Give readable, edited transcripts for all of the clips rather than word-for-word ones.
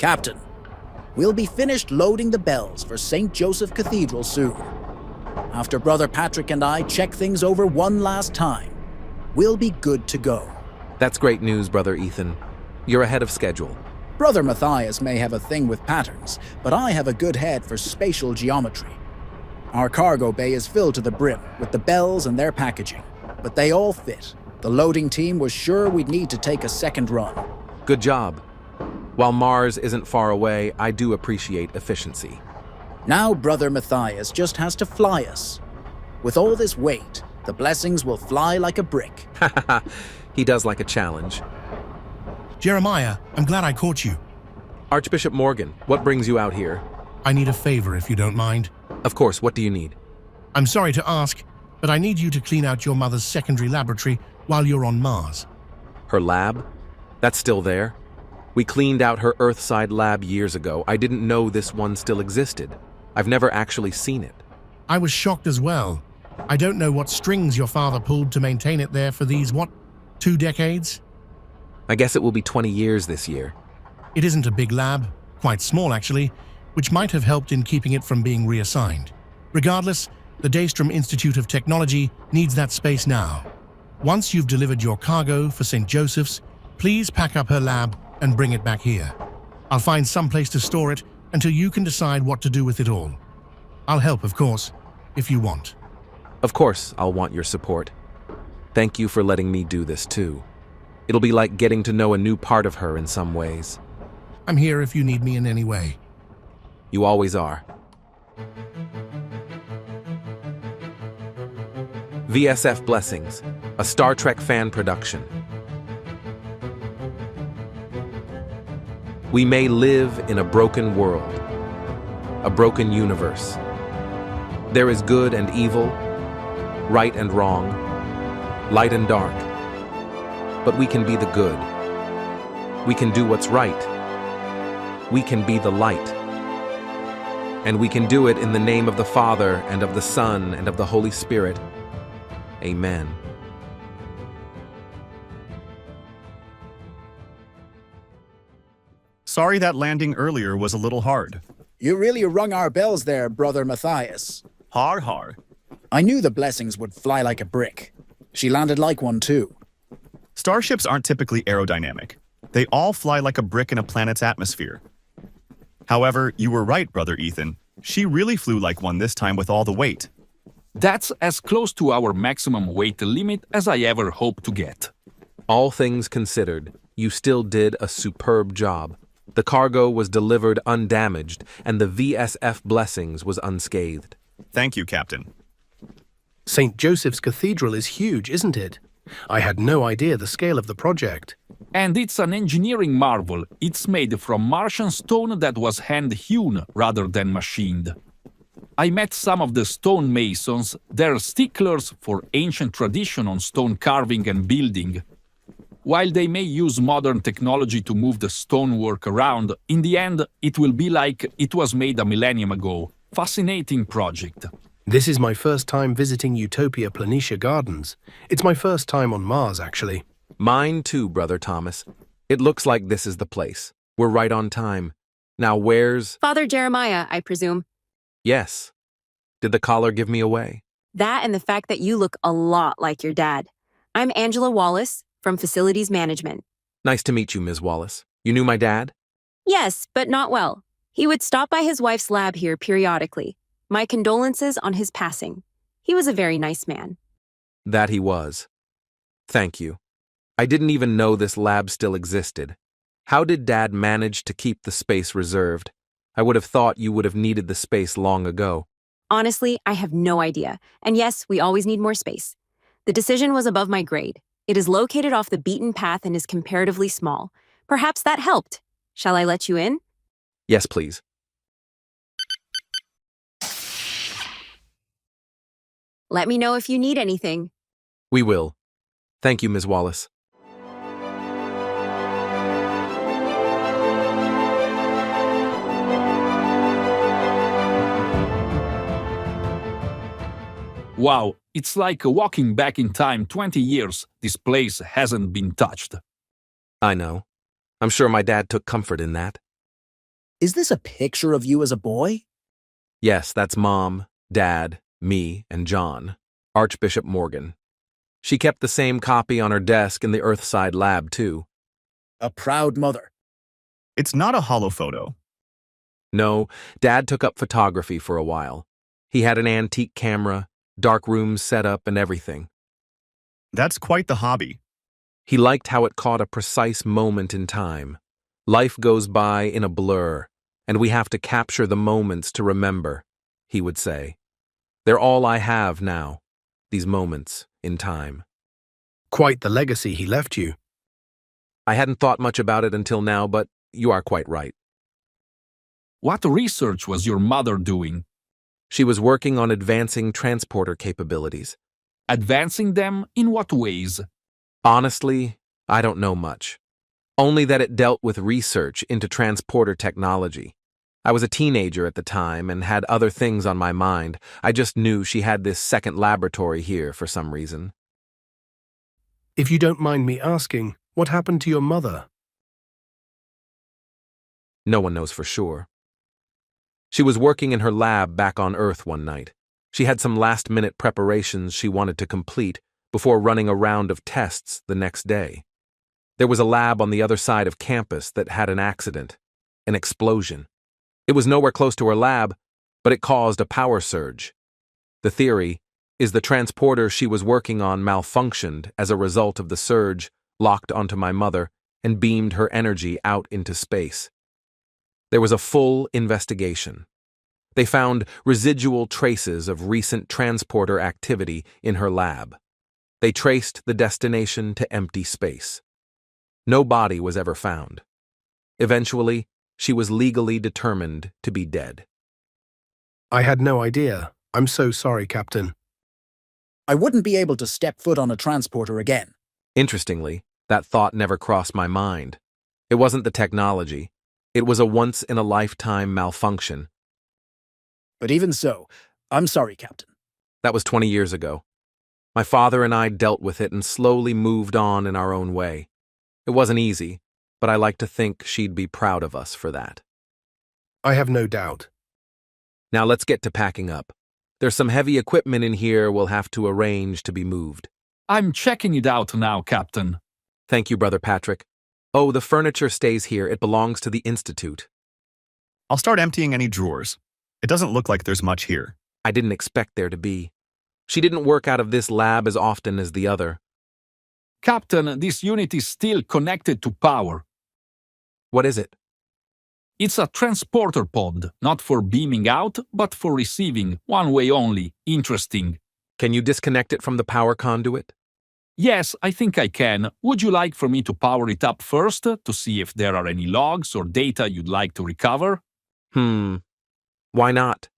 Captain, we'll be finished loading the bells for St. Joseph Cathedral soon. After Brother Patrick and I check things over one last time, we'll be good to go. That's great news, Brother Ethan. You're ahead of schedule. Brother Matthias may have a thing with patterns, but I have a good head for spatial geometry. Our cargo bay is filled to the brim with the bells and their packaging, but they all fit. The loading team was sure we'd need to take a second run. Good job. While Mars isn't far away, I do appreciate efficiency. Now Brother Matthias just has to fly us. With all this weight, the Blessings will fly like a brick. He does like a challenge. Jeremiah, I'm glad I caught you. Archbishop Morgan, what brings you out here? I need a favor if you don't mind. Of course, what do you need? I'm sorry to ask, but I need you to clean out your mother's secondary laboratory while you're on Mars. Her lab? That's still there? We cleaned out her Earthside lab years ago. I didn't know this one still existed. I've never actually seen it. I was shocked as well. I don't know what strings your father pulled to maintain it there for these, 2 decades? I guess it will be 20 years this year. It isn't a big lab, quite small actually, which might have helped in keeping it from being reassigned. Regardless, the Daystrom Institute of Technology needs that space now. Once you've delivered your cargo for St. Joseph's, please pack up her lab and bring it back here. I'll find some place to store it until you can decide what to do with it all. I'll help, of course, if you want. Of course, I'll want your support. Thank you for letting me do this too. It'll be like getting to know a new part of her in some ways. I'm here if you need me in any way. You always are. VSF Blessings, a Star Trek fan production. We may live in a broken world, a broken universe. There is good and evil, right and wrong, light and dark. But we can be the good. We can do what's right. We can be the light. And we can do it in the name of the Father, and of the Son, and of the Holy Spirit. Amen. Sorry that landing earlier was a little hard. You really rung our bells there, Brother Matthias. Har. I knew the Blessings would fly like a brick. She landed like one too. Starships aren't typically aerodynamic. They all fly like a brick in a planet's atmosphere. However, you were right, Brother Ethan. She really flew like one this time with all the weight. That's as close to our maximum weight limit as I ever hope to get. All things considered, you still did a superb job. The cargo was delivered undamaged, and the VSF Blessings was unscathed. Thank you, Captain. St. Joseph's Cathedral is huge, isn't it? I had no idea the scale of the project. And it's an engineering marvel. It's made from Martian stone that was hand-hewn rather than machined. I met some of the stonemasons. They're sticklers for ancient tradition on stone carving and building. While they may use modern technology to move the stonework around, in the end, it will be like it was made a millennium ago. Fascinating project. This is my first time visiting Utopia Planitia Gardens. It's my first time on Mars, actually. Mine too, Brother Thomas. It looks like this is the place. We're right on time. Now where's... Father Jeremiah, I presume. Yes. Did the collar give me away? That and the fact that you look a lot like your dad. I'm Angela Wallace from Facilities Management. Nice to meet you, Ms. Wallace. You knew my dad? Yes, but not well. He would stop by his wife's lab here periodically. My condolences on his passing. He was a very nice man. That he was. Thank you. I didn't even know this lab still existed. How did Dad manage to keep the space reserved? I would have thought you would have needed the space long ago. Honestly, I have no idea. And yes, we always need more space. The decision was above my grade. It is located off the beaten path and is comparatively small. Perhaps that helped. Shall I let you in? Yes, please. Let me know if you need anything. We will. Thank you, Ms. Wallace. Wow, it's like walking back in time 20 years. This place hasn't been touched. I know. I'm sure my dad took comfort in that. Is this a picture of you as a boy? Yes, that's Mom, Dad, me, and John, Archbishop Morgan. She kept the same copy on her desk in the Earthside lab, too. A proud mother. It's not a hollow photo. No, Dad took up photography for a while. He had an antique camera, dark rooms set up, and everything. That's quite the hobby. He liked how it caught a precise moment in time. Life goes by in a blur, and we have to capture the moments to remember, he would say. They're all I have now, these moments in time. Quite the legacy he left you. I hadn't thought much about it until now, but you are quite right. What research was your mother doing? She was working on advancing transporter capabilities. Advancing them in what ways? Honestly, I don't know much. Only that it dealt with research into transporter technology. I was a teenager at the time and had other things on my mind. I just knew she had this second laboratory here for some reason. If you don't mind me asking, what happened to your mother? No one knows for sure. She was working in her lab back on Earth one night. She had some last-minute preparations she wanted to complete before running a round of tests the next day. There was a lab on the other side of campus that had an accident, an explosion. It was nowhere close to her lab, but it caused a power surge. The theory is the transporter she was working on malfunctioned as a result of the surge, locked onto my mother, and beamed her energy out into space. There was a full investigation. They found residual traces of recent transporter activity in her lab. They traced the destination to empty space. No body was ever found. Eventually, she was legally determined to be dead. I had no idea. I'm so sorry, Captain. I wouldn't be able to step foot on a transporter again. Interestingly, that thought never crossed my mind. It wasn't the technology. It was a once-in-a-lifetime malfunction. But even so, I'm sorry, Captain. That was 20 years ago. My father and I dealt with it and slowly moved on in our own way. It wasn't easy, but I like to think she'd be proud of us for that. I have no doubt. Now let's get to packing up. There's some heavy equipment in here we'll have to arrange to be moved. I'm checking it out now, Captain. Thank you, Brother Patrick. Oh, the furniture stays here. It belongs to the Institute. I'll start emptying any drawers. It doesn't look like there's much here. I didn't expect there to be. She didn't work out of this lab as often as the other. Captain, this unit is still connected to power. What is it? It's a transporter pod, not for beaming out, but for receiving, one way only. Interesting. Can you disconnect it from the power conduit? Yes, I think I can. Would you like for me to power it up first to see if there are any logs or data you'd like to recover? Why not?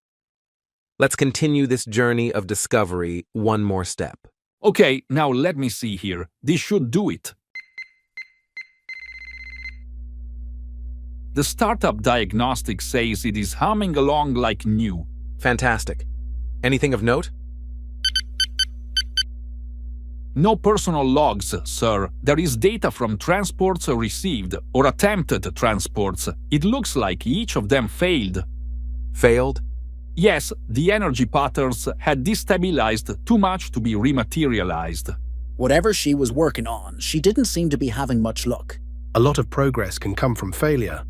Let's continue this journey of discovery one more step. Okay, now let me see here. This should do it. The startup diagnostic says it is humming along like new. Fantastic. Anything of note? No personal logs, sir. There is data from transports received or attempted transports. It looks like each of them failed. Failed? Yes, the energy patterns had destabilized too much to be rematerialized. Whatever she was working on, she didn't seem to be having much luck. A lot of progress can come from failure.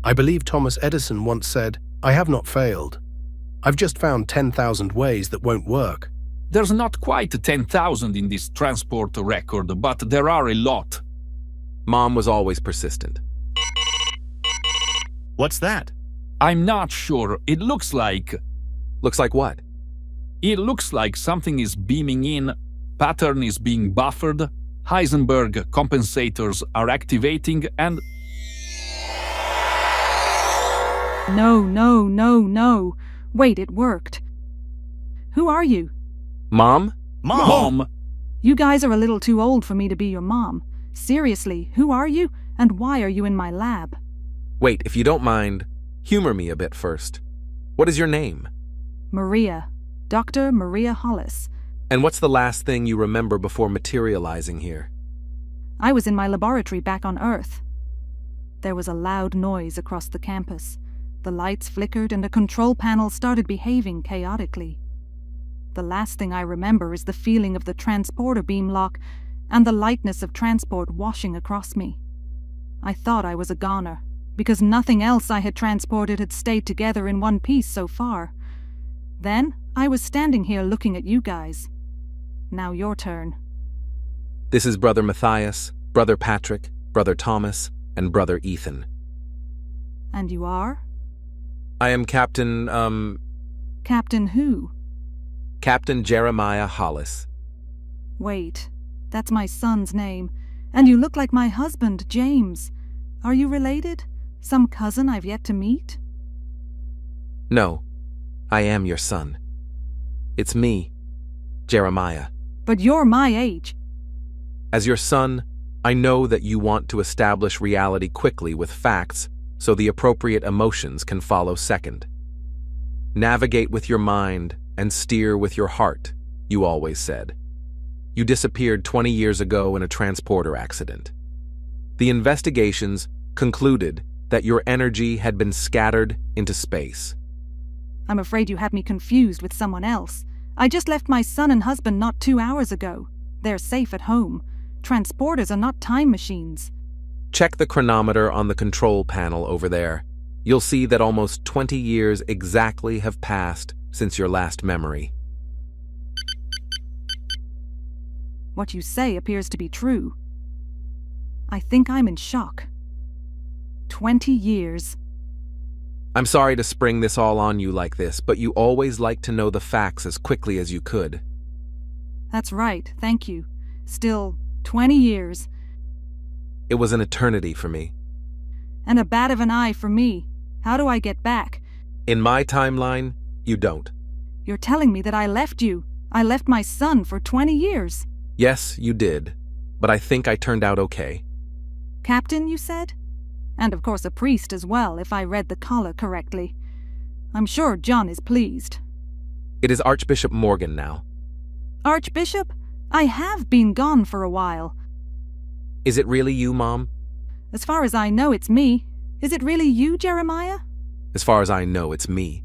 I believe Thomas Edison once said, "I have not failed. I've just found 10,000 ways that won't work." There's not quite 10,000 in this transport record, but there are a lot. Mom was always persistent. What's that? I'm not sure. It looks like... Looks like what? It looks like something is beaming in, pattern is being buffered, Heisenberg compensators are activating, and... No. Wait, it worked. Who are you? Mom? Mom! You guys are a little too old for me to be your mom. Seriously, who are you, and why are you in my lab? Wait, if you don't mind, humor me a bit first. What is your name? Maria. Dr. Maria Hollis. And what's the last thing you remember before materializing here? I was in my laboratory back on Earth. There was a loud noise across the campus. The lights flickered and the control panel started behaving chaotically. The last thing I remember is the feeling of the transporter beam lock and the lightness of transport washing across me. I thought I was a goner, because nothing else I had transported had stayed together in one piece so far. Then I was standing here looking at you guys. Now your turn. This is Brother Matthias, Brother Patrick, Brother Thomas, and Brother Ethan. And you are? I am Captain, Captain who? Captain Jeremiah Hollis. Wait, that's my son's name. And you look like my husband, James. Are you related? Some cousin I've yet to meet? No, I am your son. It's me, Jeremiah. But you're my age. As your son, I know that you want to establish reality quickly with facts so the appropriate emotions can follow second. Navigate with your mind and steer with your heart, you always said. You disappeared 20 years ago in a transporter accident. The investigations concluded that your energy had been scattered into space. I'm afraid you have me confused with someone else. I just left my son and husband not 2 hours ago. They're safe at home. Transporters are not time machines. Check the chronometer on the control panel over there. You'll see that almost 20 years exactly have passed since your last memory. What you say appears to be true. I think I'm in shock. 20 years. I'm sorry to spring this all on you like this, but you always like to know the facts as quickly as you could. That's right, thank you. Still, 20 years. It was an eternity for me. And a bat of an eye for me. How do I get back? In my timeline, you don't. You're telling me that I left you. I left my son for 20 years. Yes, you did, but I think I turned out okay. Captain, you said? And of course a priest as well, if I read the collar correctly. I'm sure John is pleased. It is Archbishop Morgan now. Archbishop? I have been gone for a while. Is it really you, Mom? As far as I know, it's me. Is it really you, Jeremiah? As far as I know, it's me.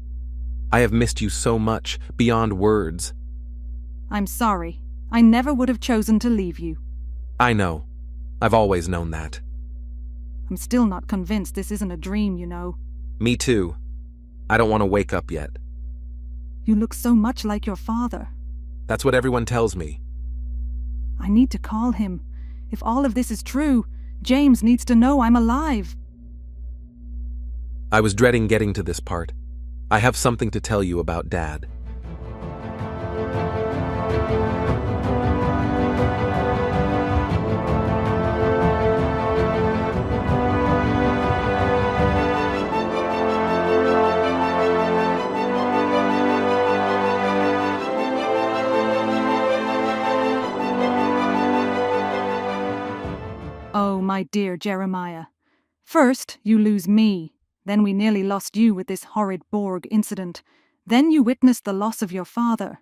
I have missed you so much, beyond words. I'm sorry. I never would have chosen to leave you. I know. I've always known that. I'm still not convinced this isn't a dream, you know. Me too. I don't want to wake up yet. You look so much like your father. That's what everyone tells me. I need to call him. If all of this is true, James needs to know I'm alive. I was dreading getting to this part. I have something to tell you about Dad. Oh, my dear Jeremiah. First, you lose me. Then we nearly lost you with this horrid Borg incident. Then you witnessed the loss of your father.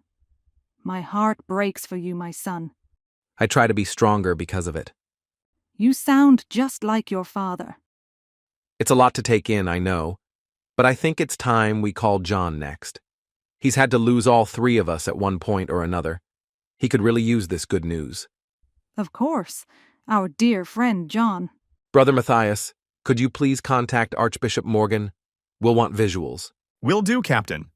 My heart breaks for you, my son. I try to be stronger because of it. You sound just like your father. It's a lot to take in, I know, but I think it's time we call John next. He's had to lose all three of us at one point or another. He could really use this good news. Of course. Our dear friend John. Brother Matthias, could you please contact Archbishop Morgan? We'll want visuals. Will do, Captain.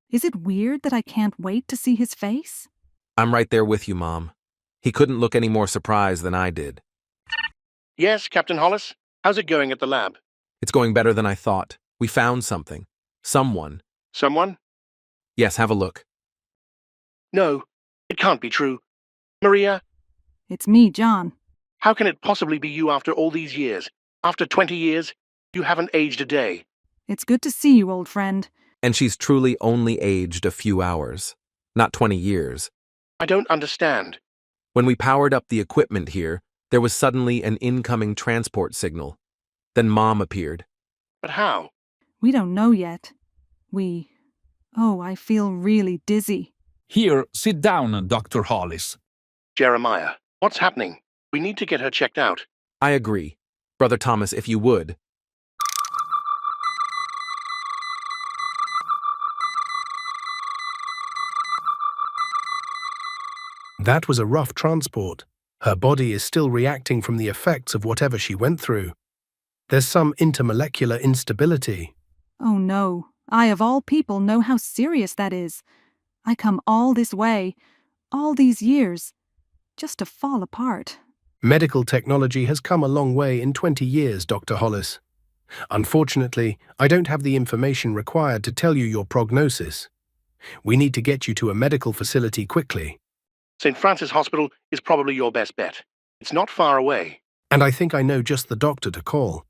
Is it weird that I can't wait to see his face? I'm right there with you, Mom. He couldn't look any more surprised than I did. Yes, Captain Hollis? How's it going at the lab? It's going better than I thought. We found something. Someone. Someone? Yes, have a look. No, it can't be true. Maria, It's me, John. how can it possibly be you after all these years? After 20 years, you haven't aged a day. It's good to see you, old friend. And she's truly only aged a few hours, not 20 years. I don't understand. When we powered up the equipment here, there was suddenly an incoming transport signal. Then Mom appeared. But how? We don't know yet. Oh, I feel really dizzy. Here, sit down, Dr. Hollis. Jeremiah, what's happening? We need to get her checked out. I agree. Brother Thomas, if you would. That was a rough transport. Her body is still reacting from the effects of whatever she went through. There's some intermolecular instability. Oh no, I of all people know how serious that is. I come all this way, all these years, just to fall apart. Medical technology has come a long way in 20 years, Dr. Hollis. Unfortunately, I don't have the information required to tell you your prognosis. We need to get you to a medical facility quickly. St. Francis Hospital is probably your best bet. It's not far away. And I think I know just the doctor to call.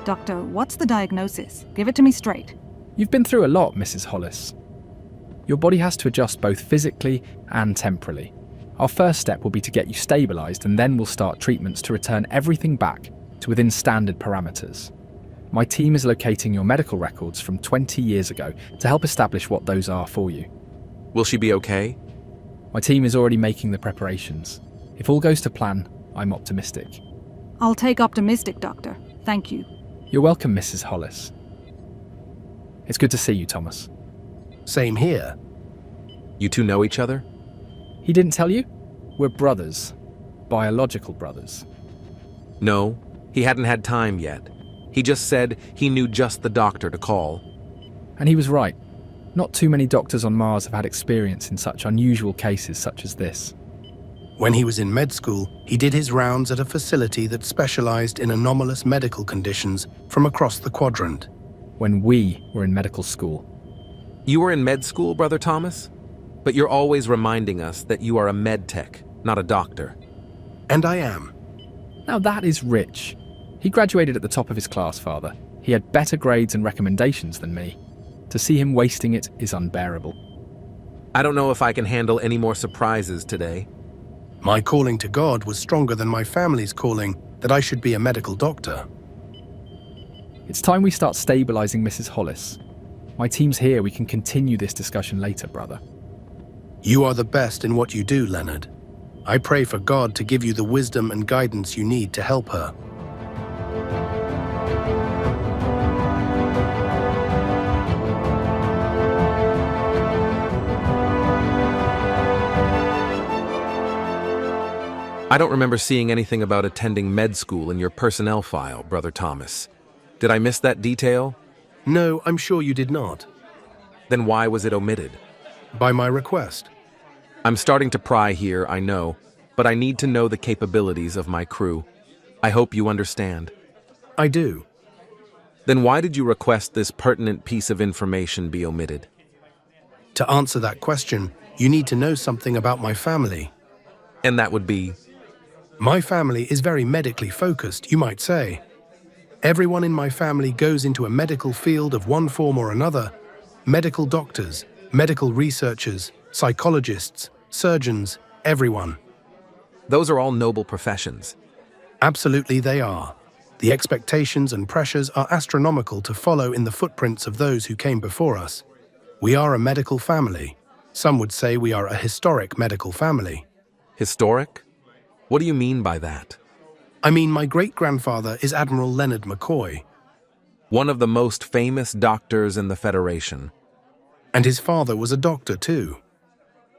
Doctor, what's the diagnosis? Give it to me straight. You've been through a lot, Mrs. Hollis. Your body has to adjust both physically and temporally. Our first step will be to get you stabilised, and then we'll start treatments to return everything back to within standard parameters. My team is locating your medical records from 20 years ago to help establish what those are for you. Will she be okay? My team is already making the preparations. If all goes to plan, I'm optimistic. I'll take optimistic, Doctor. Thank you. You're welcome, Mrs. Hollis. It's good to see you, Thomas. Same here. You two know each other? He didn't tell you? We're brothers. Biological brothers. No, he hadn't had time yet. He just said he knew just the doctor to call. And he was right. Not too many doctors on Mars have had experience in such unusual cases such as this. When he was in med school, he did his rounds at a facility that specialized in anomalous medical conditions from across the quadrant. When we were in medical school. You were in med school, Brother Thomas? But you're always reminding us that you are a med tech, not a doctor. And I am. Now that is rich. He graduated at the top of his class, Father. He had better grades and recommendations than me. To see him wasting it is unbearable. I don't know if I can handle any more surprises today. My calling to God was stronger than my family's calling that I should be a medical doctor. It's time we start stabilizing Mrs. Hollis. My team's here. We can continue this discussion later, brother. You are the best in what you do, Leonard. I pray for God to give you the wisdom and guidance you need to help her. I don't remember seeing anything about attending med school in your personnel file, Brother Thomas. Did I miss that detail? No, I'm sure you did not. Then why was it omitted? By my request. I'm starting to pry here, I know, but I need to know the capabilities of my crew. I hope you understand. I do. Then why did you request this pertinent piece of information be omitted? To answer that question, you need to know something about my family. And that would be? My family is very medically focused, you might say. Everyone in my family goes into a medical field of one form or another. Medical doctors, medical researchers, psychologists, surgeons, everyone. Those are all noble professions. Absolutely they are. The expectations and pressures are astronomical to follow in the footprints of those who came before us. We are a medical family. Some would say we are a historic medical family. Historic? What do you mean by that? I mean, my great-grandfather is Admiral Leonard McCoy. One of the most famous doctors in the Federation. And his father was a doctor too.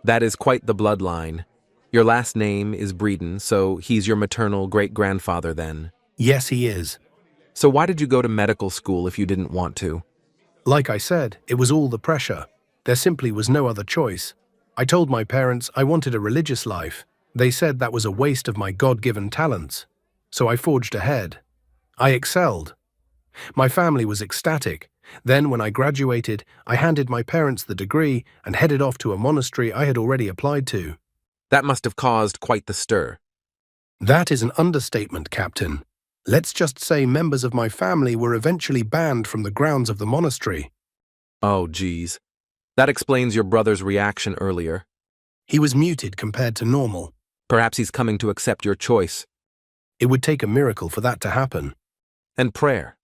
That is quite the bloodline. Your last name is Breeden, so he's your maternal great-grandfather then. Yes, he is. So why did you go to medical school if you didn't want to? Like I said, it was all the pressure. There simply was no other choice. I told my parents I wanted a religious life. They said that was a waste of my God-given talents. So I forged ahead. I excelled. My family was ecstatic. Then, when I graduated, I handed my parents the degree and headed off to a monastery I had already applied to. That must have caused quite the stir. That is an understatement, Captain. Let's just say members of my family were eventually banned from the grounds of the monastery. Oh, geez. That explains your brother's reaction earlier. He was muted compared to normal. Perhaps he's coming to accept your choice. It would take a miracle for that to happen. And prayer.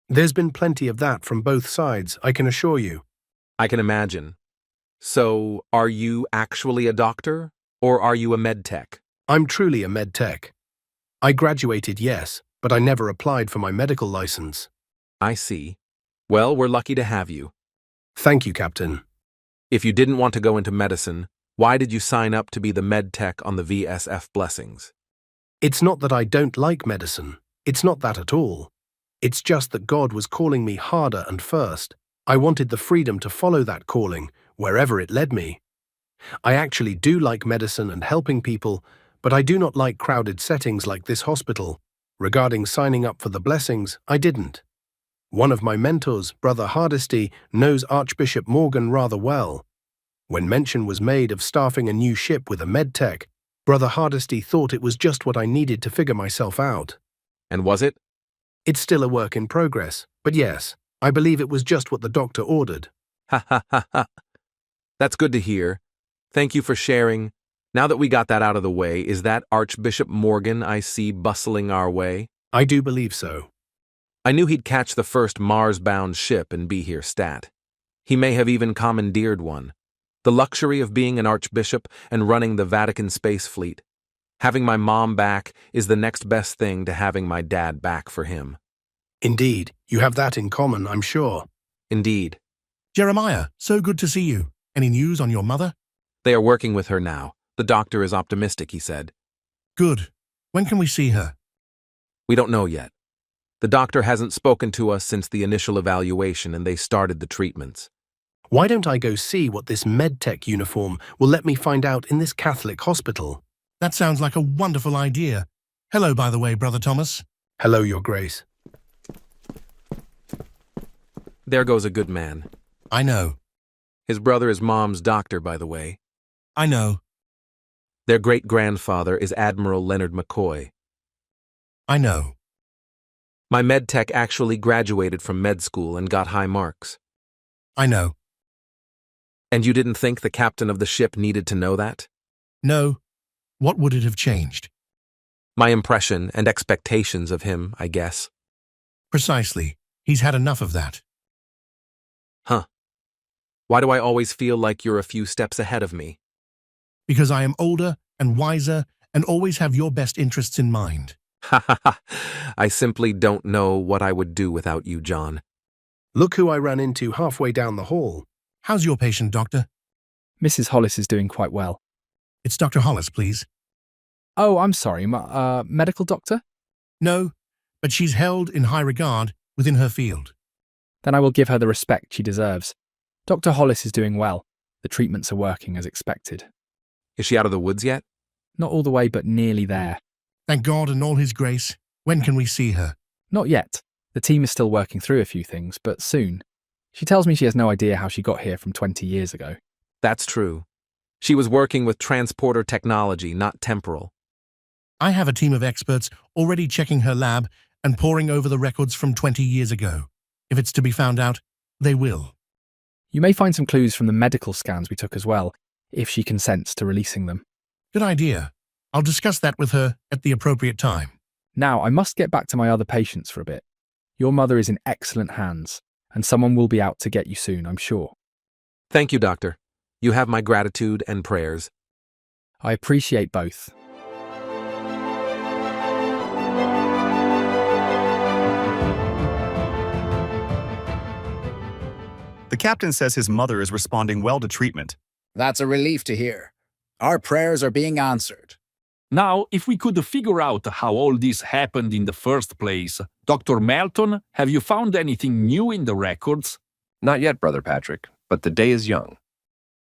There's been plenty of that from both sides, I can assure you. I can imagine. So, are you actually a doctor, or are you a med tech? I'm truly a med tech. I graduated, yes, but I never applied for my medical license. I see. Well, we're lucky to have you. Thank you, Captain. If you didn't want to go into medicine, why did you sign up to be the med tech on the VSF Blessings? It's not that I don't like medicine. It's not that at all. It's just that God was calling me harder and first. I wanted the freedom to follow that calling, wherever it led me. I actually do like medicine and helping people, but I do not like crowded settings like this hospital. Regarding signing up for the Blessings, I didn't. One of my mentors, Brother Hardesty, knows Archbishop Morgan rather well. When mention was made of staffing a new ship with a medtech, Brother Hardesty thought it was just what I needed to figure myself out. And was it? It's still a work in progress, but yes, I believe it was just what the doctor ordered. Ha ha ha ha. That's good to hear. Thank you for sharing. Now that we got that out of the way, is that Archbishop Morgan I see bustling our way? I do believe so. I knew he'd catch the first Mars-bound ship and be here stat. He may have even commandeered one. The luxury of being an archbishop and running the Vatican space fleet. Having my mom back is the next best thing to having my dad back for him. Indeed, you have that in common, I'm sure. Indeed. Jeremiah, so good to see you. Any news on your mother? They are working with her now. The doctor is optimistic, he said. Good. When can we see her? We don't know yet. The doctor hasn't spoken to us since the initial evaluation and they started the treatments. Why don't I go see what this medtech uniform will let me find out in this Catholic hospital? That sounds like a wonderful idea. Hello, by the way, Brother Thomas. Hello, Your Grace. There goes a good man. I know. His brother is Mom's doctor, by the way. I know. Their great-grandfather is Admiral Leonard McCoy. I know. My med tech actually graduated from med school and got high marks. I know. And you didn't think the captain of the ship needed to know that? No. What would it have changed? My impression and expectations of him, I guess. Precisely. He's had enough of that. Huh. Why do I always feel like you're a few steps ahead of me? Because I am older and wiser and always have your best interests in mind. Ha ha ha. I simply don't know what I would do without you, John. Look who I ran into halfway down the hall. How's your patient, Doctor? Mrs. Hollis is doing quite well. It's Dr. Hollis, please. Oh, I'm sorry, medical doctor? No, but she's held in high regard within her field. Then I will give her the respect she deserves. Dr. Hollis is doing well. The treatments are working as expected. Is she out of the woods yet? Not all the way, but nearly there. Thank God and all his grace. When can we see her? Not yet. The team is still working through a few things, but soon. She tells me she has no idea how she got here from 20 years ago. That's true. She was working with transporter technology, not temporal. I have a team of experts already checking her lab and poring over the records from 20 years ago. If it's to be found out, they will. You may find some clues from the medical scans we took as well, if she consents to releasing them. Good idea. I'll discuss that with her at the appropriate time. Now, I must get back to my other patients for a bit. Your mother is in excellent hands, and someone will be out to get you soon, I'm sure. Thank you, Doctor. You have my gratitude and prayers. I appreciate both. The captain says his mother is responding well to treatment. That's a relief to hear. Our prayers are being answered. Now, if we could figure out how all this happened in the first place, Dr. Melton, have you found anything new in the records? Not yet, Brother Patrick, but the day is young.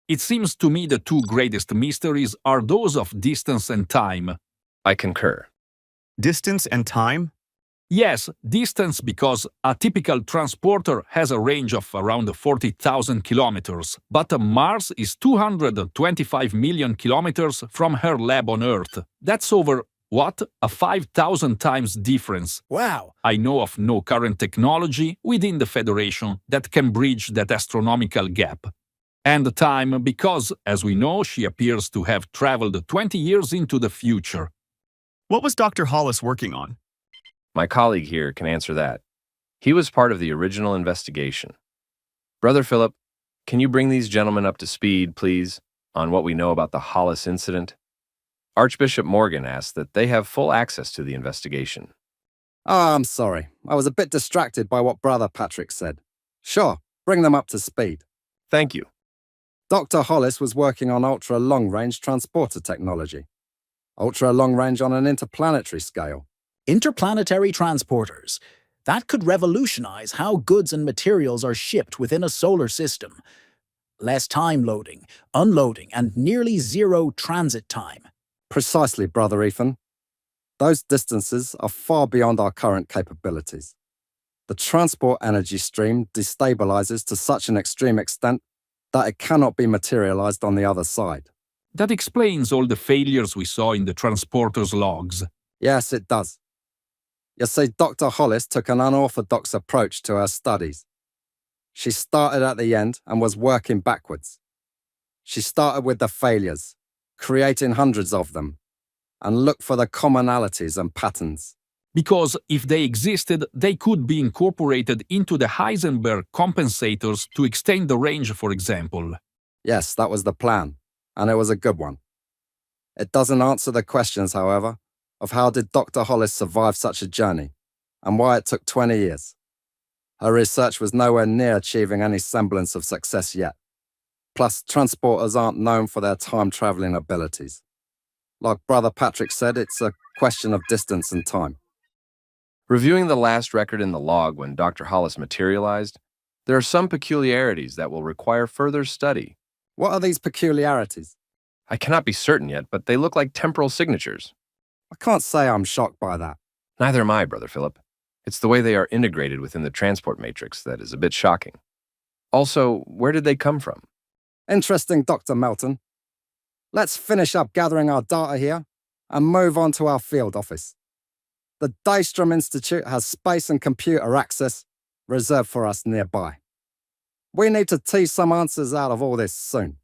It seems to me the two greatest mysteries are those of distance and time. I concur. Distance and time? Yes, distance because a typical transporter has a range of around 40,000 kilometers, but Mars is 225 million kilometers from her lab on Earth. That's over, what, a 5,000 times difference. Wow! I know of no current technology within the Federation that can bridge that astronomical gap. And time because, as we know, she appears to have traveled 20 years into the future. What was Dr. Hollis working on? My colleague here can answer that. He was part of the original investigation. Brother Philip, can you bring these gentlemen up to speed, please, on what we know about the Hollis incident? Archbishop Morgan asks that they have full access to the investigation. Oh, I'm sorry. I was a bit distracted by what Brother Patrick said. Sure, bring them up to speed. Thank you. Dr. Hollis was working on ultra-long-range transporter technology. Ultra-long-range on an interplanetary scale. Interplanetary transporters. That could revolutionize how goods and materials are shipped within a solar system. Less time loading, unloading, and nearly zero transit time. Precisely, Brother Ethan. Those distances are far beyond our current capabilities. The transport energy stream destabilizes to such an extreme extent that it cannot be materialized on the other side. That explains all the failures we saw in the transporter's logs. Yes, it does. You see, Dr. Hollis took an unorthodox approach to her studies. She started at the end and was working backwards. She started with the failures, creating hundreds of them, and looked for the commonalities and patterns. Because if they existed, they could be incorporated into the Heisenberg compensators to extend the range, for example. Yes, that was the plan, and it was a good one. It doesn't answer the questions, however, of how did Dr. Hollis survive such a journey, and why it took 20 years. Her research was nowhere near achieving any semblance of success yet. Plus, transporters aren't known for their time-traveling abilities. Like Brother Patrick said, it's a question of distance and time. Reviewing the last record in the log when Dr. Hollis materialized, there are some peculiarities that will require further study. What are these peculiarities? I cannot be certain yet, but they look like temporal signatures. I can't say I'm shocked by that. Neither am I, Brother Philip. It's the way they are integrated within the transport matrix that is a bit shocking. Also, where did they come from? Interesting, Dr. Melton. Let's finish up gathering our data here and move on to our field office. The Daystrom Institute has space and computer access reserved for us nearby. We need to tease some answers out of all this soon.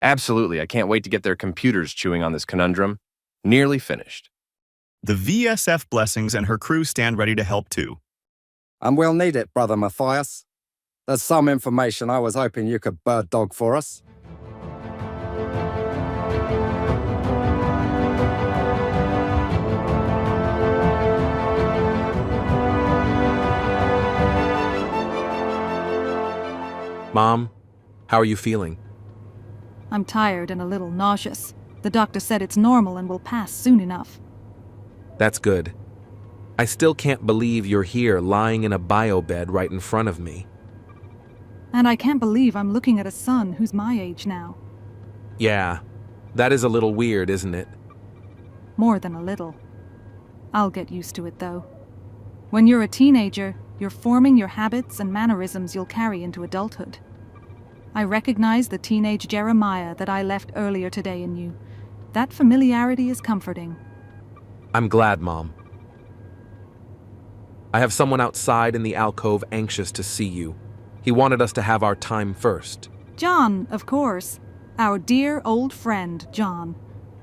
Absolutely, I can't wait to get their computers chewing on this conundrum. Nearly finished. The VSF Blessings and her crew stand ready to help too. And we'll need it, Brother Matthias. There's some information I was hoping you could bird dog for us. Mom, how are you feeling? I'm tired and a little nauseous. The doctor said it's normal and will pass soon enough. That's good. I still can't believe you're here lying in a biobed right in front of me. And I can't believe I'm looking at a son who's my age now. Yeah, that is a little weird, isn't it? More than a little. I'll get used to it, though. When you're a teenager, you're forming your habits and mannerisms you'll carry into adulthood. I recognize the teenage Jeremiah that I left earlier today in you. That familiarity is comforting. I'm glad, Mom. I have someone outside in the alcove anxious to see you. He wanted us to have our time first. John, of course. Our dear old friend, John.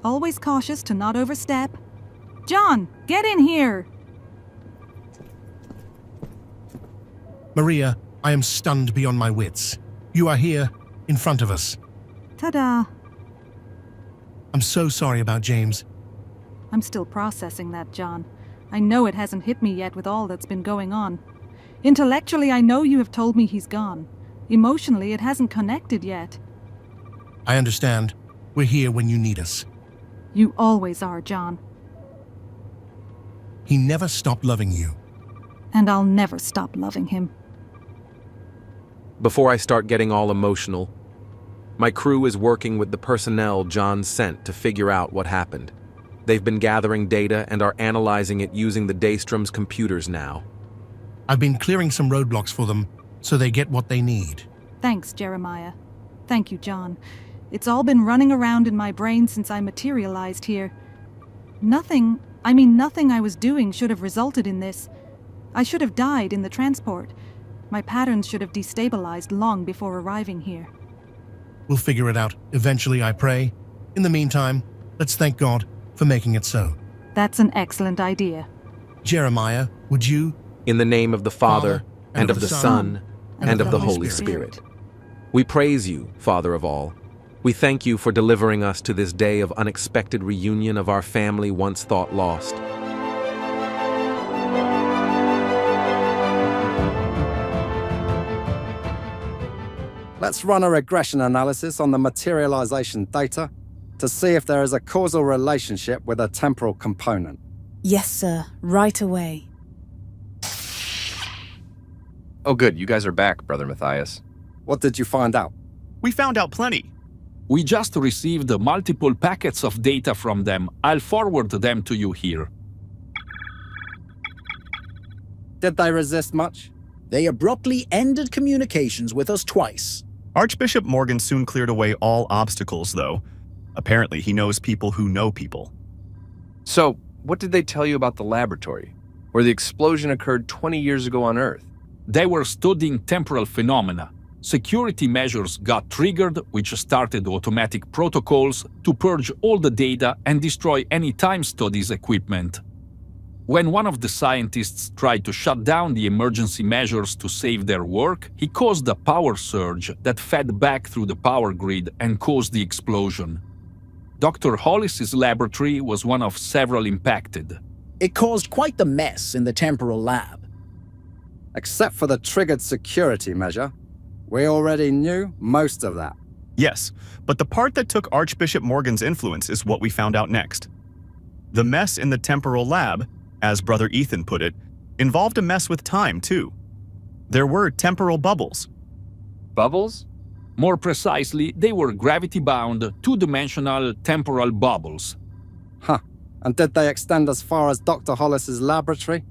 Always cautious to not overstep. John, get in here! Maria, I am stunned beyond my wits. You are here, in front of us. Ta-da! I'm so sorry about James. I'm still processing that, John. I know it hasn't hit me yet with all that's been going on. Intellectually, I know you have told me he's gone. Emotionally, it hasn't connected yet. I understand. We're here when you need us. You always are, John. He never stopped loving you. And I'll never stop loving him. Before I start getting all emotional, my crew is working with the personnel John sent to figure out what happened. They've been gathering data and are analyzing it using the Daystrom's computers now. I've been clearing some roadblocks for them so they get what they need. Thanks, Jeremiah. Thank you, John. It's all been running around in my brain since I materialized here. Nothing I was doing should have resulted in this. I should have died in the transport. My patterns should have destabilized long before arriving here. We'll figure it out eventually, I pray. In the meantime, let's thank God for making it so. That's an excellent idea. Jeremiah, would you? In the name of the Father, and of the Son, and of the Holy Spirit. We praise you, Father of all. We thank you for delivering us to this day of unexpected reunion of our family once thought lost. Let's run a regression analysis on the materialization data to see if there is a causal relationship with a temporal component. Yes, sir. Right away. Oh good, you guys are back, Brother Matthias. What did you find out? We found out plenty. We just received multiple packets of data from them. I'll forward them to you here. Did they resist much? They abruptly ended communications with us twice. Archbishop Morgan soon cleared away all obstacles, though. Apparently, he knows people who know people. So, what did they tell you about the laboratory, where the explosion occurred 20 years ago on Earth? They were studying temporal phenomena. Security measures got triggered, which started automatic protocols to purge all the data and destroy any time studies equipment. When one of the scientists tried to shut down the emergency measures to save their work, he caused a power surge that fed back through the power grid and caused the explosion. Dr. Hollis's laboratory was one of several impacted. It caused quite the mess in the temporal lab. Except for the triggered security measure, we already knew most of that. Yes, but the part that took Archbishop Morgan's influence is what we found out next. The mess in the temporal lab, as Brother Ethan put it, involved a mess with time, too. There were temporal bubbles. Bubbles? More precisely, they were gravity-bound, two-dimensional temporal bubbles. Huh. And did they extend as far as Dr. Hollis's laboratory?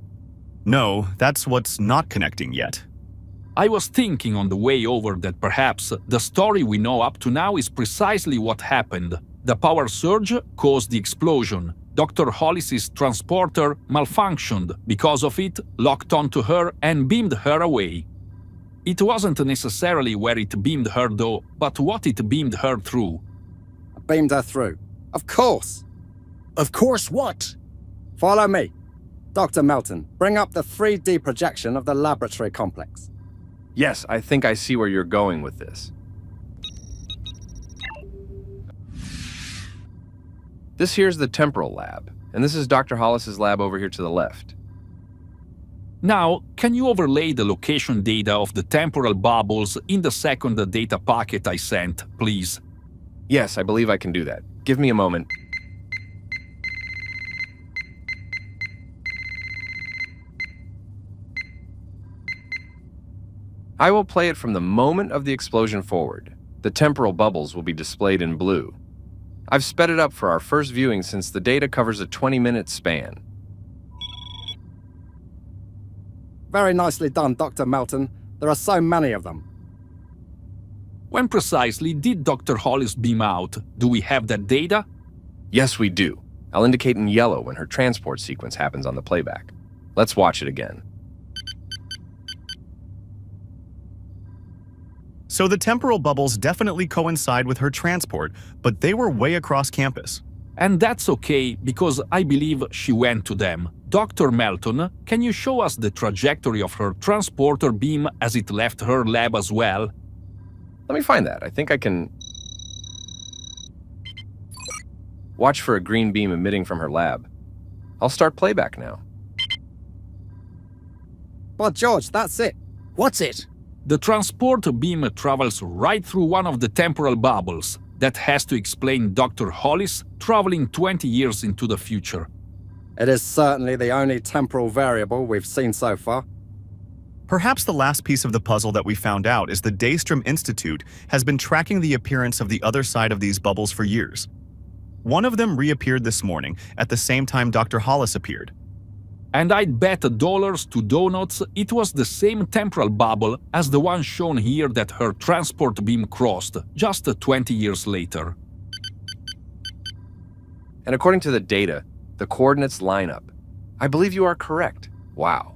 No, that's what's not connecting yet. I was thinking on the way over that perhaps the story we know up to now is precisely what happened. The power surge caused the explosion. Dr. Hollis's transporter malfunctioned. Because of it, locked onto her and beamed her away. It wasn't necessarily where it beamed her though, but what it beamed her through. Beamed her through. Of course. Of course what? Follow me. Dr. Melton, bring up the 3D projection of the laboratory complex. Yes, I think I see where you're going with this. This here's the temporal lab, and this is Dr. Hollis's lab over here to the left. Now, can you overlay the location data of the temporal bubbles in the second data packet I sent, please? Yes, I believe I can do that. Give me a moment. I will play it from the moment of the explosion forward. The temporal bubbles will be displayed in blue. I've sped it up for our first viewing since the data covers a 20-minute span. Very nicely done, Dr. Melton. There are so many of them. When precisely did Dr. Hollis beam out? Do we have that data? Yes, we do. I'll indicate in yellow when her transport sequence happens on the playback. Let's watch it again. So the temporal bubbles definitely coincide with her transport, but they were way across campus. And that's okay, because I believe she went to them. Dr. Melton, can you show us the trajectory of her transporter beam as it left her lab as well? Let me find that. I think I can... Watch for a green beam emitting from her lab. I'll start playback now. By George, that's it. What's it? The transport beam travels right through one of the temporal bubbles. That has to explain Dr. Hollis traveling 20 years into the future. It is certainly the only temporal variable we've seen so far. Perhaps the last piece of the puzzle that we found out is the Daystrom Institute has been tracking the appearance of the other side of these bubbles for years. One of them reappeared this morning at the same time Dr. Hollis appeared. And I'd bet dollars to donuts it was the same temporal bubble as the one shown here that her transport beam crossed, just 20 years later. And according to the data, the coordinates line up. I believe you are correct. Wow.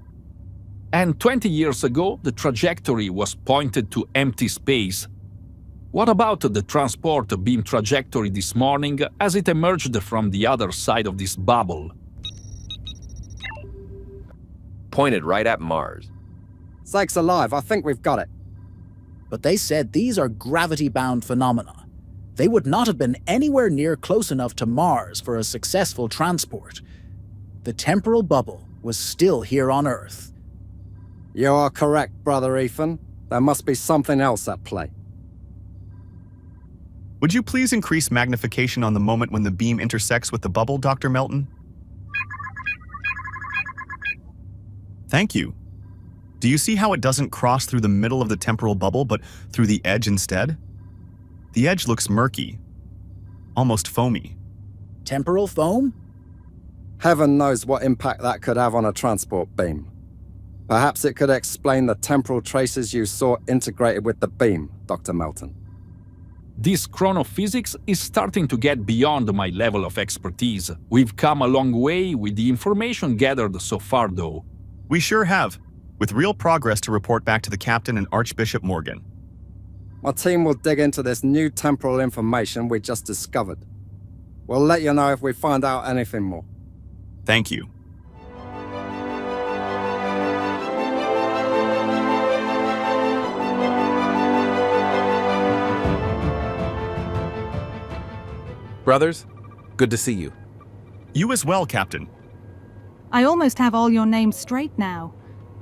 And 20 years ago, the trajectory was pointed to empty space. What about the transport beam trajectory this morning as it emerged from the other side of this bubble? Pointed right at Mars. Sakes alive, I think we've got it. But they said these are gravity-bound phenomena. They would not have been anywhere near close enough to Mars for a successful transport. The temporal bubble was still here on Earth. You are correct, Brother Ethan. There must be something else at play. Would you please increase magnification on the moment when the beam intersects with the bubble, Dr. Melton? Thank you. Do you see how it doesn't cross through the middle of the temporal bubble, but through the edge instead? The edge looks murky, almost foamy. Temporal foam? Heaven knows what impact that could have on a transport beam. Perhaps it could explain the temporal traces you saw integrated with the beam, Dr. Melton. This chronophysics is starting to get beyond my level of expertise. We've come a long way with the information gathered so far, though. We sure have, with real progress to report back to the captain and Archbishop Morgan. My team will dig into this new temporal information we just discovered. We'll let you know if we find out anything more. Thank you. Brothers, good to see you. You as well, Captain. I almost have all your names straight now.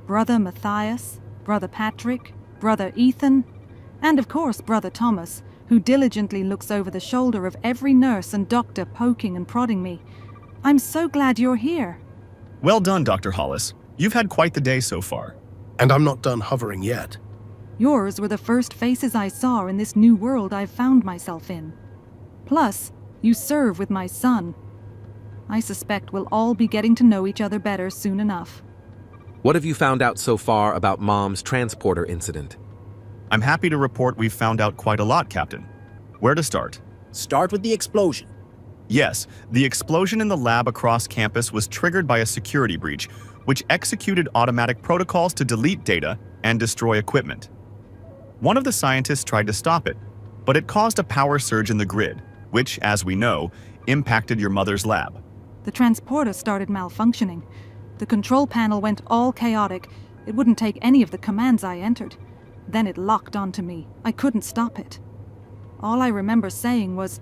Brother Matthias, Brother Patrick, Brother Ethan, and of course Brother Thomas, who diligently looks over the shoulder of every nurse and doctor poking and prodding me. I'm so glad you're here. Well done, Dr. Hollis. You've had quite the day so far. And I'm not done hovering yet. Yours were the first faces I saw in this new world I've found myself in. Plus, you serve with my son. I suspect we'll all be getting to know each other better soon enough. What have you found out so far about Mom's transporter incident? I'm happy to report we've found out quite a lot, Captain. Where to start? Start with the explosion. Yes, the explosion in the lab across campus was triggered by a security breach, which executed automatic protocols to delete data and destroy equipment. One of the scientists tried to stop it, but it caused a power surge in the grid, which, as we know, impacted your mother's lab. The transporter started malfunctioning. The control panel went all chaotic. It wouldn't take any of the commands I entered. Then it locked onto me. I couldn't stop it. All I remember saying was,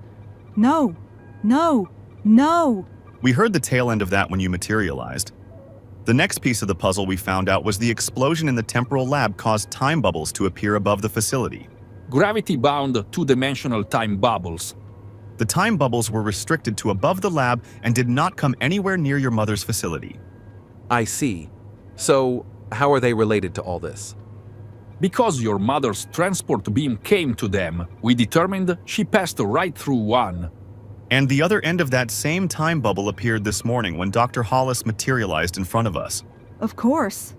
"No, no, no." We heard the tail end of that when you materialized. The next piece of the puzzle we found out was the explosion in the temporal lab caused time bubbles to appear above the facility. Gravity-bound two-dimensional time bubbles. The time bubbles were restricted to above the lab and did not come anywhere near your mother's facility. I see. So, how are they related to all this? Because your mother's transport beam came to them, we determined she passed right through one. And the other end of that same time bubble appeared this morning when Dr. Hollis materialized in front of us. Of course.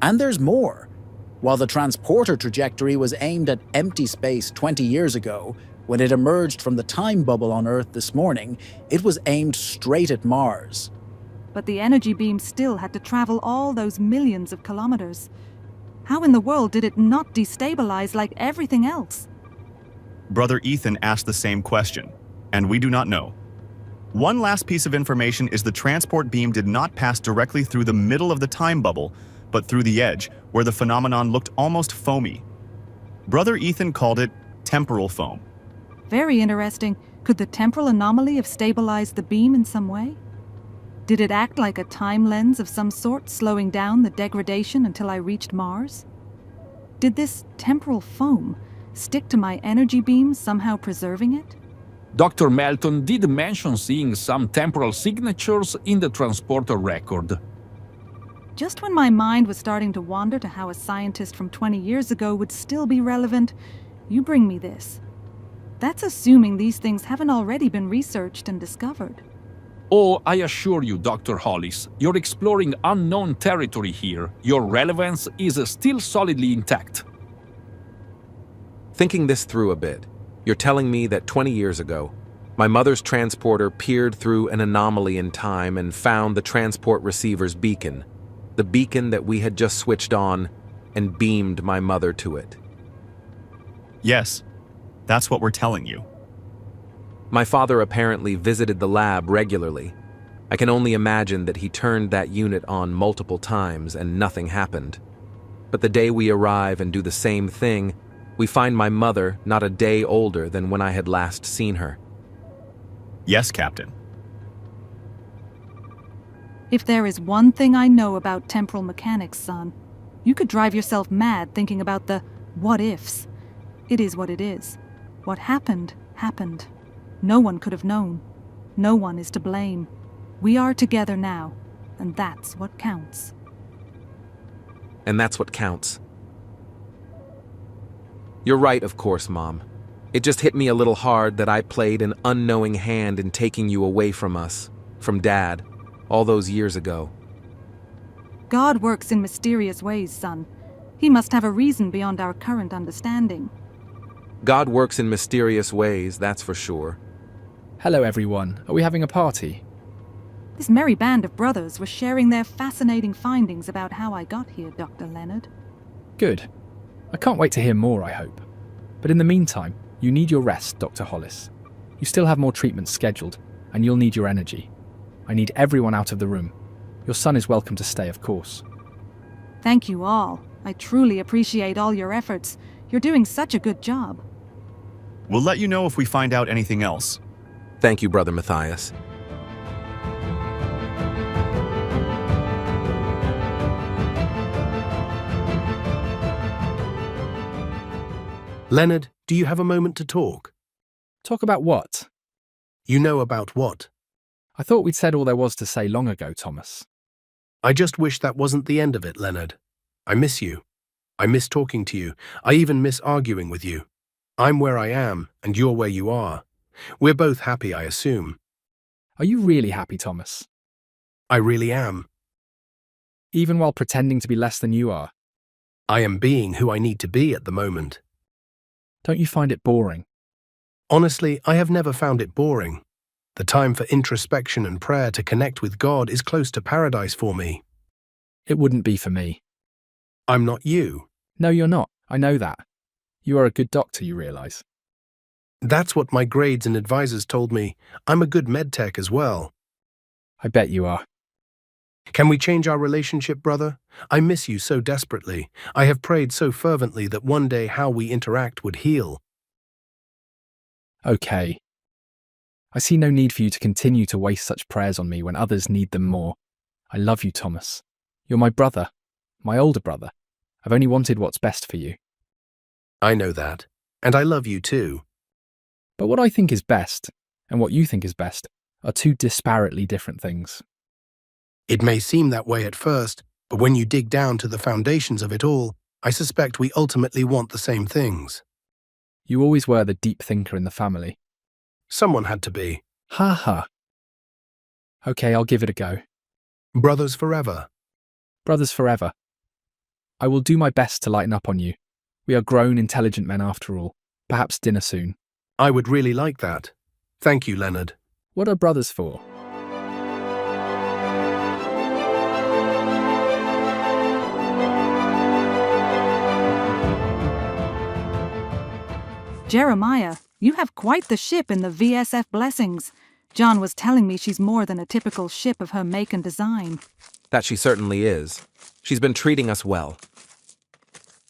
And there's more. While the transporter trajectory was aimed at empty space 20 years ago, when it emerged from the time bubble on Earth this morning, it was aimed straight at Mars. But the energy beam still had to travel all those millions of kilometers. How in the world did it not destabilize like everything else? Brother Ethan asked the same question, and we do not know. One last piece of information is the transport beam did not pass directly through the middle of the time bubble, but through the edge, where the phenomenon looked almost foamy. Brother Ethan called it temporal foam. Very interesting. Could the temporal anomaly have stabilized the beam in some way? Did it act like a time lens of some sort, slowing down the degradation until I reached Mars? Did this temporal foam stick to my energy beam, somehow preserving it? Dr. Melton did mention seeing some temporal signatures in the transporter record. Just when my mind was starting to wander to how a scientist from 20 years ago would still be relevant, you bring me this. That's assuming these things haven't already been researched and discovered. Oh, I assure you, Dr. Hollis, you're exploring unknown territory here. Your relevance is still solidly intact. Thinking this through a bit, you're telling me that 20 years ago, my mother's transporter peered through an anomaly in time and found the transport receiver's beacon, the beacon that we had just switched on, and beamed my mother to it. Yes, that's what we're telling you. My father apparently visited the lab regularly. I can only imagine that he turned that unit on multiple times and nothing happened. But the day we arrive and do the same thing, We find my mother not a day older than when I had last seen her. Yes, Captain. If there is one thing I know about temporal mechanics, son, you could drive yourself mad thinking about the what-ifs. It is what it is. What happened, happened. No one could have known. No one is to blame. We are together now, and that's what counts. And that's what counts. You're right, of course, Mom. It just hit me a little hard that I played an unknowing hand in taking you away from us, from Dad, all those years ago. God works in mysterious ways, son. He must have a reason beyond our current understanding. God works in mysterious ways, that's for sure. Hello, everyone. Are we having a party? This merry band of brothers were sharing their fascinating findings about how I got here, Dr. Leonard. Good. I can't wait to hear more, I hope. But in the meantime, you need your rest, Dr. Hollis. You still have more treatments scheduled, and you'll need your energy. I need everyone out of the room. Your son is welcome to stay, of course. Thank you all. I truly appreciate all your efforts. You're doing such a good job. We'll let you know if we find out anything else. Thank you, Brother Matthias. Leonard, do you have a moment to talk? Talk about what? You know about what? I thought we'd said all there was to say long ago, Thomas. I just wish that wasn't the end of it, Leonard. I miss you. I miss talking to you. I even miss arguing with you. I'm where I am, and you're where you are. We're both happy, I assume. Are you really happy, Thomas? I really am. Even while pretending to be less than you are? I am being who I need to be at the moment. Don't you find it boring? Honestly, I have never found it boring. The time for introspection and prayer to connect with God is close to paradise for me. It wouldn't be for me. I'm not you. No, you're not. I know that. You are a good doctor, you realise. That's what my grades and advisors told me. I'm a good medtech as well. I bet you are. Can we change our relationship, brother? I miss you so desperately. I have prayed so fervently that one day how we interact would heal. Okay. I see no need for you to continue to waste such prayers on me when others need them more. I love you, Thomas. You're my brother. My older brother. I've only wanted what's best for you. I know that. And I love you too. But what I think is best, and what you think is best, are two disparately different things. It may seem that way at first, but when you dig down to the foundations of it all, I suspect we ultimately want the same things. You always were the deep thinker in the family. Someone had to be. Ha ha. Okay, I'll give it a go. Brothers forever. Brothers forever. I will do my best to lighten up on you. We are grown, intelligent men after all. Perhaps dinner soon. I would really like that. Thank you, Leonard. What are brothers for? Jeremiah, you have quite the ship in the VSF Blessings. John was telling me she's more than a typical ship of her make and design. That she certainly is. She's been treating us well.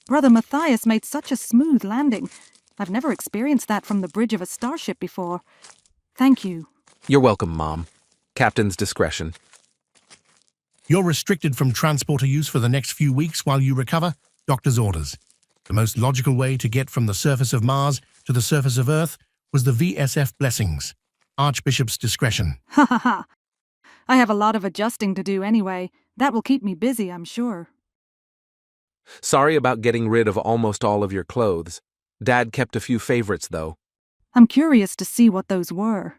Brother Matthias made such a smooth landing. I've never experienced that from the bridge of a starship before. Thank you. You're welcome, Mom. Captain's discretion. You're restricted from transporter use for the next few weeks while you recover. Doctor's orders. The most logical way to get from the surface of Mars to the surface of Earth was the VSF Blessings. Archbishop's discretion. Ha ha ha. I have a lot of adjusting to do anyway. That will keep me busy, I'm sure. Sorry about getting rid of almost all of your clothes. Dad kept a few favorites, though. I'm curious to see what those were.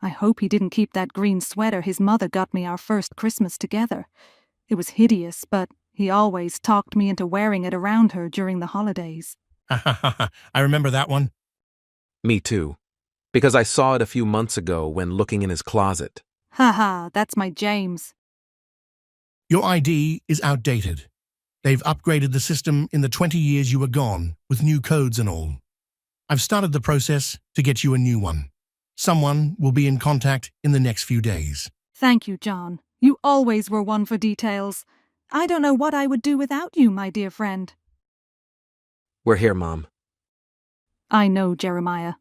I hope he didn't keep that green sweater his mother got me our first Christmas together. It was hideous, but he always talked me into wearing it around her during the holidays. I remember that one. Me too. Because I saw it a few months ago when looking in his closet. Ha ha, that's my James. Your ID is outdated. They've upgraded the system in the 20 years you were gone, with new codes and all. I've started the process to get you a new one. Someone will be in contact in the next few days. Thank you, John. You always were one for details. I don't know what I would do without you, my dear friend. We're here, Mom. I know, Jeremiah.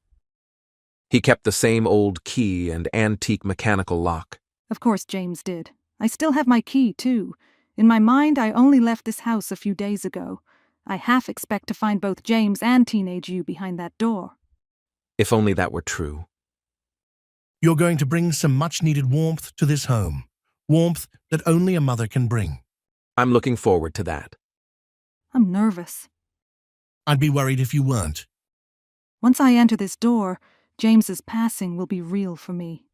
He kept the same old key and antique mechanical lock. Of course James did. I still have my key, too. In my mind, I only left this house a few days ago. I half expect to find both James and teenage you behind that door. If only that were true. You're going to bring some much-needed warmth to this home. Warmth that only a mother can bring. I'm looking forward to that. I'm nervous. I'd be worried if you weren't. Once I enter this door, James's passing will be real for me.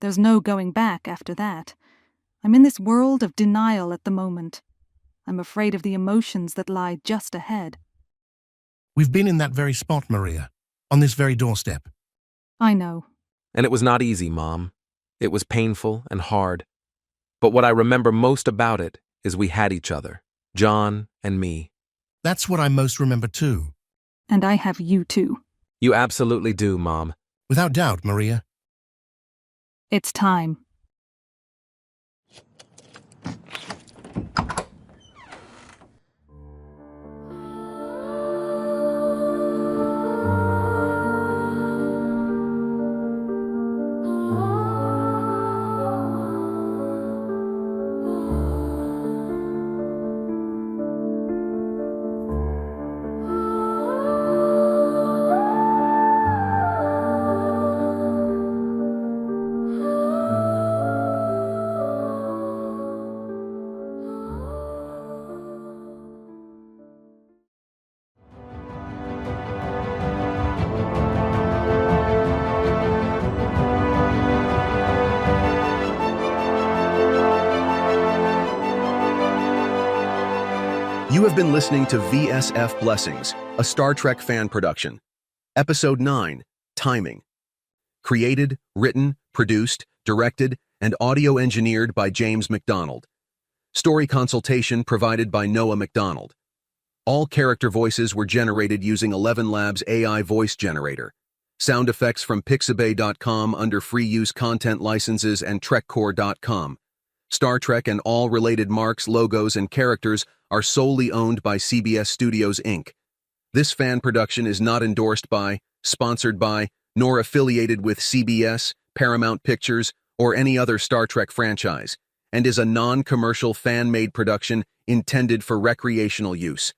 There's no going back after that. I'm in this world of denial at the moment. I'm afraid of the emotions that lie just ahead. We've been in that very spot, Maria. On this very doorstep. I know. And it was not easy, Mom. It was painful and hard. But what I remember most about it is we had each other, John and me. That's what I most remember too. And I have you too. You absolutely do, Mom. Without doubt, Maria. It's time. You have been listening to VSF Blessings, a Star Trek fan production. Episode 9, Timing. Created, written, produced, directed, and audio engineered by James McDonald. Story consultation provided by Noah McDonald. All character voices were generated using 11 Labs AI voice generator. Sound effects from Pixabay.com under free use content licenses and TrekCore.com. Star Trek and all related marks, logos, and characters are solely owned by CBS Studios, Inc. This fan production is not endorsed by, sponsored by, nor affiliated with CBS, Paramount Pictures, or any other Star Trek franchise, and is a non-commercial fan-made production intended for recreational use.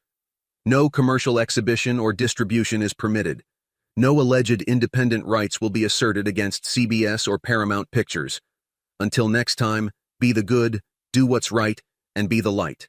No commercial exhibition or distribution is permitted. No alleged independent rights will be asserted against CBS or Paramount Pictures. Until next time, be the good, do what's right, and be the light.